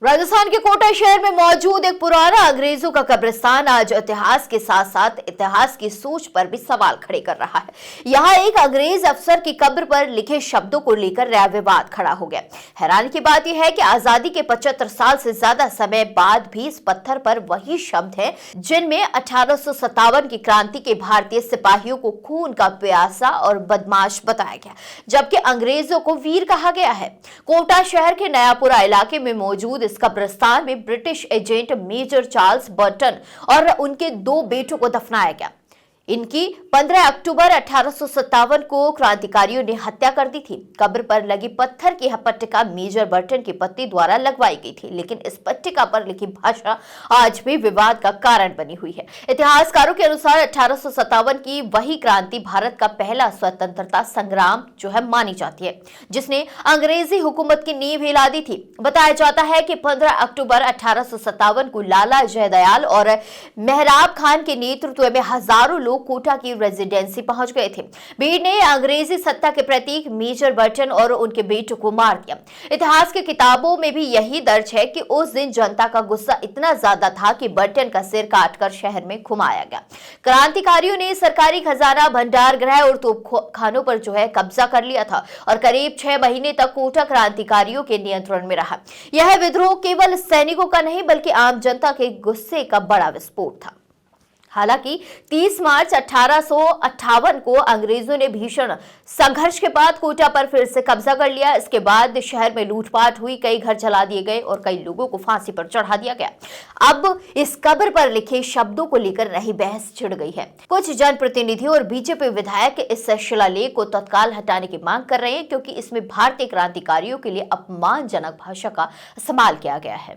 राजस्थान के कोटा शहर में मौजूद एक पुराना अंग्रेजों का कब्रिस्तान आज इतिहास के साथ साथ इतिहास की सोच पर भी सवाल खड़े कर रहा है। यहाँ एक अंग्रेज अफसर की कब्र पर लिखे शब्दों को लेकर नया विवाद खड़ा हो गया। हैरानी की बात यह है कि आजादी के 75 साल से ज्यादा समय बाद भी इस पत्थर पर वही शब्द हैं जिनमें 1857 की क्रांति के भारतीय सिपाहियों को खून का प्यासा और बदमाश बताया गया, जबकि अंग्रेजों को वीर कहा गया है। कोटा शहर के नयापुरा इलाके में मौजूद इस कब्रिस्तान में British agent major Charles Burton और उनके 2 बेटों को दफनाया गया। इनकी 15 अक्टूबर 1857 को क्रांतिकारियों ने हत्या कर दी थी। कब्र पर लगी पत्थर की पट्टिका मेजर बर्टन की पत्नी द्वारा लगवाई गई थी, लेकिन इस पट्टिका पर लिखी भाषा आज भी विवाद का कारण बनी हुई है। इतिहासकारों के अनुसार 1857 की वही क्रांति भारत का पहला स्वतंत्रता संग्राम मानी जाती है, जिसने अंग्रेजी हुकूमत की नींव हिला दी थी। बताया जाता है कि 15 अक्टूबर 1857 को लाला जयदयाल और मेहराब खान के नेतृत्व में हजारों लोग कोटा की रेजिडेंसी पहुंच गए थे। भीड़ ने अंग्रेजी सत्ता के प्रतीक मेजर बर्टन और उनके बेटों को मार दिया। इतिहास की किताबों में भी यही दर्ज है कि उस दिन जनता का गुस्सा इतना ज्यादा था कि बर्टन का सिर काटकर शहर में घुमाया गया। क्रांतिकारियों ने सरकारी खजाना, भंडार गृह और तोपखानों पर कब्जा कर लिया था और करीब 6 महीने तक कोटा क्रांतिकारियों के नियंत्रण में रहा। यह विद्रोह केवल सैनिकों का नहीं बल्कि आम जनता के गुस्से का बड़ा विस्फोट था। हालांकि 30 मार्च 1858 को अंग्रेजों ने भीषण संघर्ष के बाद कोटा पर फिर से कब्जा कर लिया। इसके बाद शहर में लूटपाट हुई, कई घर जला दिए गए और कई लोगों को फांसी पर चढ़ा दिया गया। अब इस कब्र पर लिखे शब्दों को लेकर नई बहस छिड़ गई है। कुछ जनप्रतिनिधि और बीजेपी विधायक इस शिलालेख को तत्काल हटाने की मांग कर रहे हैं, क्योंकि इसमें भारतीय क्रांतिकारियों के लिए अपमानजनक भाषा का इस्तेमाल किया गया है।